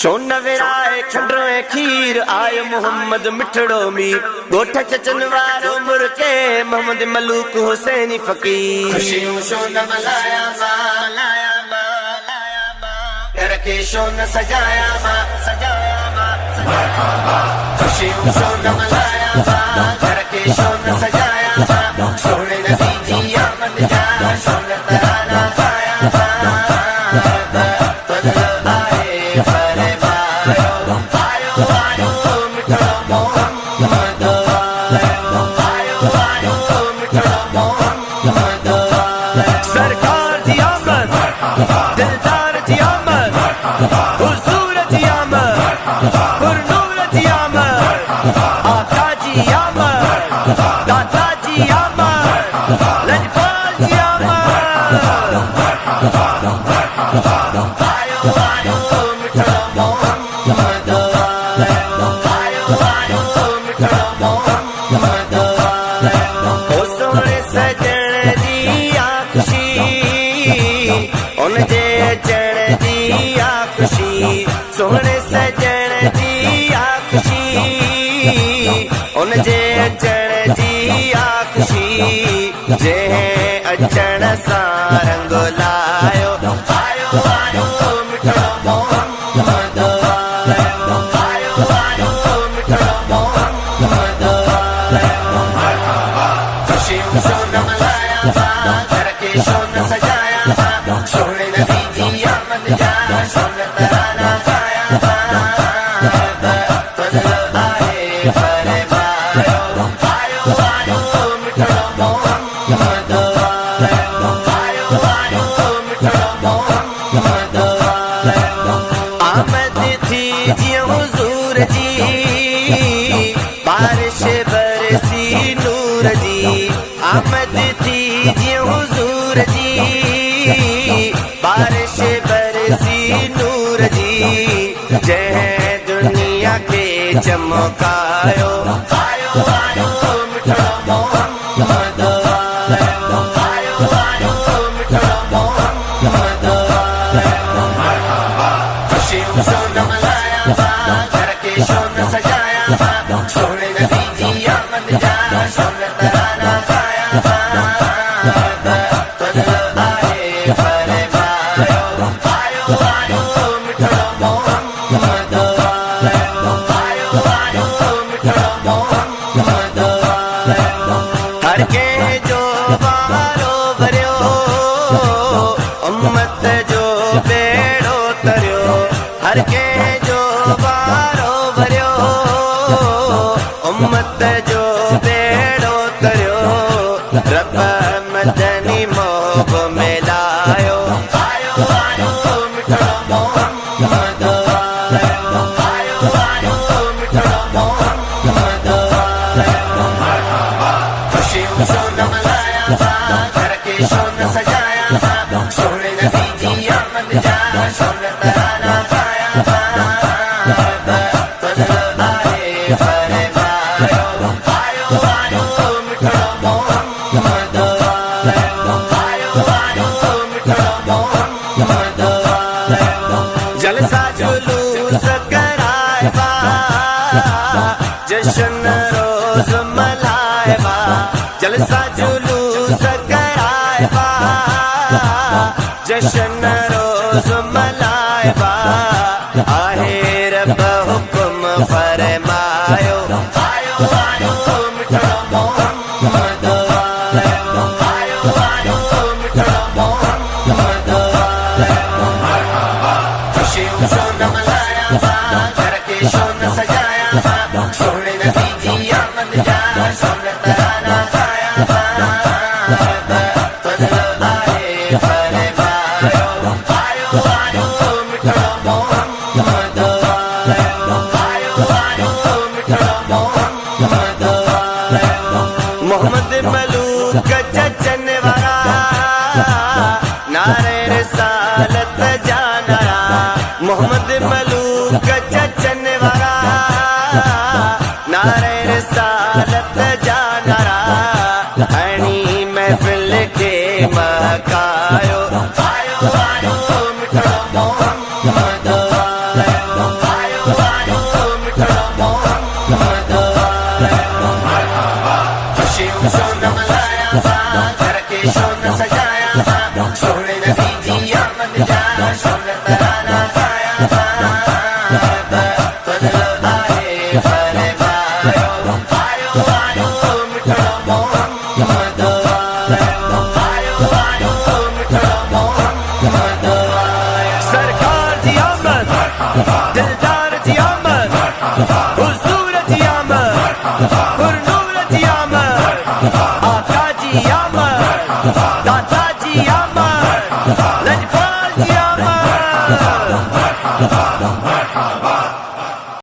सोन विराए खंडरे खीर आयो मोहम्मद मिठड़ो मीर गोठ चचन वारो मुरके मोहम्मद मलूक हुसैनी फकीर खुशियों सोन मलाया मां घर के सोन सजाया मां मरहबा खुशियों सोन मलाया मां घर के सोन सजाया मां सोने नबी जी आमद जा सोन तराना गाया मां सोहणे सजण जी आख़ुशी उनजे अचण जी आख़ुशी जंहिं अचण सां रंग लायो आयो आयो मिठड़ो मोहम्मद आयो आयो मिठड़ो मोहम्मद मरहबा खुशियों सोन मलाया मां घर के सोन सजाया मां सोहणे नबी जी आमद जा सोन तराना आमद थी जी हुजूर जी बारिश बरसी नूर जी जंहिं दुनिया के चमकायो आयो आयो मिठड़ो मोहम्मद आयो आयो मिठड़ो मोहम्मद मरहबा खुशियों सोन मलाया मां घर के सोन सजाया मां सोहणे नबी जी आमद जा सोन तराना हर के जो बारो भरियो उम्मत जो बेड़ो तरियो रब मदनी मोह में लायो आयो आयो मिठड़ो मोहम्मद आयो आयो मिठड़ो मोहम्मद मरहबा खुशियों सोन मलाया मां घर के सोन सजाया मां सोहणे नबी जी आमद जा सोन तराना जलसा जुलूस करायबा जश्न रोज मलायबा जलसा जुलूस करायबा जश्न रोज मलायबा आहे रब हुक्म फरमायो आयो आयो मिठड़ो मोहम्मद आयो आयो मिठड़ो मोहम्मद मरहबा खुशियों सोन मलाया मां घर के सोन सजाया मां सोहणे नबी जी आमद जा सोन तराना गाया मां फज़ल आहे फरमायो आयो आयो मिठड़ो मोहम्मद आयो आयो मिठड़ो मोहम्मद मोहम्मद मलूक चचन वारा नारे रिसालत जाना मोहम्मद मलूक चचन वारा नारे रिसालत जाना हणी महफिल के महकायो आयो आयो मिठड़ो मोहम्मद आयो सोने नबी जी आमद जा सोने तराना पाया बदलो आए परे पायो आयो आयो मिठड़ो मोहम्मद आयो आयो मिठड़ो मोहम्मद सरकार जी आमद दिलदार जी आमद हुजूर जी आमद पुरनूर जी आमद आका जी आमद दाता